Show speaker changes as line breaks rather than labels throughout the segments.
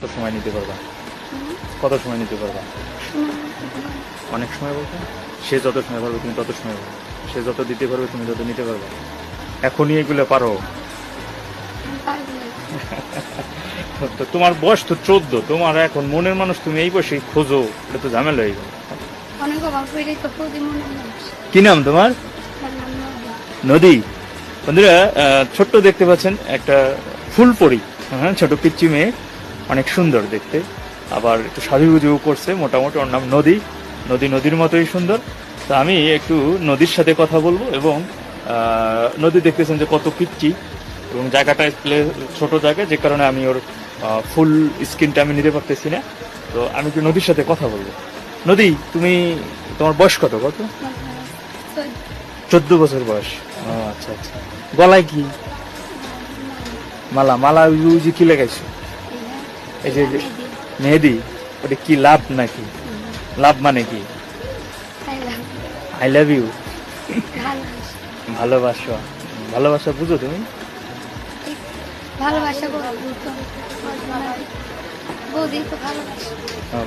কত সময় নিতে পারবা? কত সময় নিতে পারবা? অনেক সময় বলতে সে যত সময় পারবে তুমি তত সময় পারবে, সে যত দিতে পারবে তুমি তত নিতে পারবে। এখনই এগুলো পারো? তো তোমার বয়স তো 14, তোমার এখন মনের মানুষ তুমি এই বয়সে খোঁজো, এটা তো ঝামেলা হয়ে গেল। কি নাম তোমার? নদী। বন্ধুরা, ছোট্ট দেখতে পাচ্ছেন একটা ফুলপরি, হ্যাঁ, ছোট পিচ্চি মেয়ে, অনেক সুন্দর দেখতে, আবার একটু সাজুগুজু করছে মোটামুটি। ওর নাম নদী। নদী নদীর মতোই সুন্দর। তো আমি একটু নদীর সাথে কথা বলবো। এবং নদী দেখতেছেন যে কত পিচ্চি, এবং জায়গাটা ছোট জায়গা, যে কারণে আমি ওর ফুল স্ক্রিনটা আমি নিতে পারতেছি না। তো আমি একটু নদীর সাথে কথা বলবো। নদী, তুমি, তোমার বয়স কত? 14 বছর বয়স। ও আচ্ছা আচ্ছা। গলায় কি মালা? মালা ওই যে কি লাগাইছো? এই যে মেহেদি, ওটা কি লাভ নাকি? লাভ মানে কি? I love you. ভালোবাসা, ভালোবাসা বুঝো তুমি?
ভালোবাসা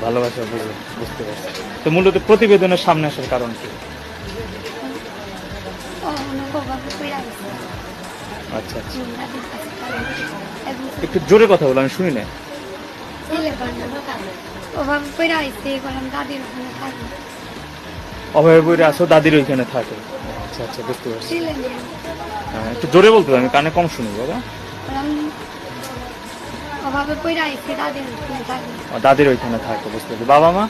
ভালোবাসা বুঝো, বুঝতে পারছি। তো মূলত প্রতিবেদনের সামনে আসার কারণ কি? আচ্ছা আচ্ছা, একটু জোরে কথা বলো, আমি শুনি না। অভাবে বইরে আসো, দাদির ওইখানে থাকে। আচ্ছা আচ্ছা, বুঝতে পারছি। হ্যাঁ, একটু জোরে বলতে হবে, আমি কানে কম শুনি বাবা। দাদির ওইখানে থাকে, বুঝতে পারছি। বাবা মা?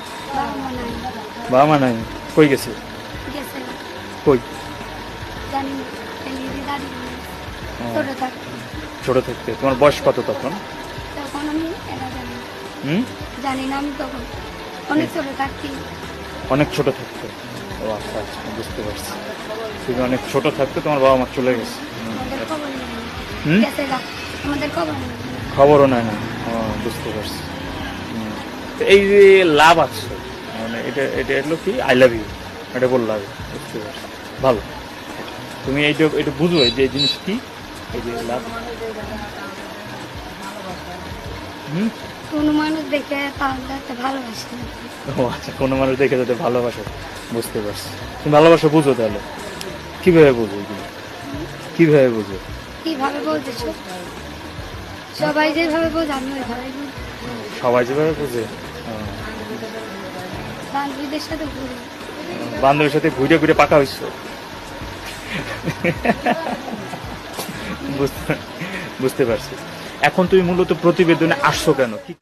বাবা মা নাই। কই গেছে? কই? ছোট থাকতে। তোমার বয়স কত তখন? অনেক ছোট থাকতে। ও আচ্ছা আচ্ছা, বুঝতে পারছি। তুমি অনেক ছোট থাকতে তোমার বাবা মা চলে গেছে। খবরও নেয় না। ও, বুঝতে পারছি। এই যে লাভ আছে, মানে এটা এটা হলো কি আই লাভ ইউ, এটা বললাম। বুঝতে পারছি, ভালো। তুমি এইটা এটা বুঝো যে এই জিনিস কি, এই যে লাভ।
কোনো মানুষ দেখে ভালোবাসে।
ও আচ্ছা, কোনো মানুষ দেখে যাতে ভালোবাসে, বুঝতে পারছি। তুমি ভালোবাসা বুঝো তাহলে? কিভাবে বুঝো এগুলো? কিভাবে বুঝো?
কিভাবে বলতেছো? সবাই যেভাবে বোঝে আমি ওইভাবে বুঝি।
সবাই যেভাবে বুঝে?
বান্ধবীদের সাথে ঘুরে।
বান্ধবীর সাথে ঘুরে ঘুরে পাকা হইছ? বুঝতে পারছি। এখন তুমি মূলত প্রতিবেদনে আসছো কেন? কি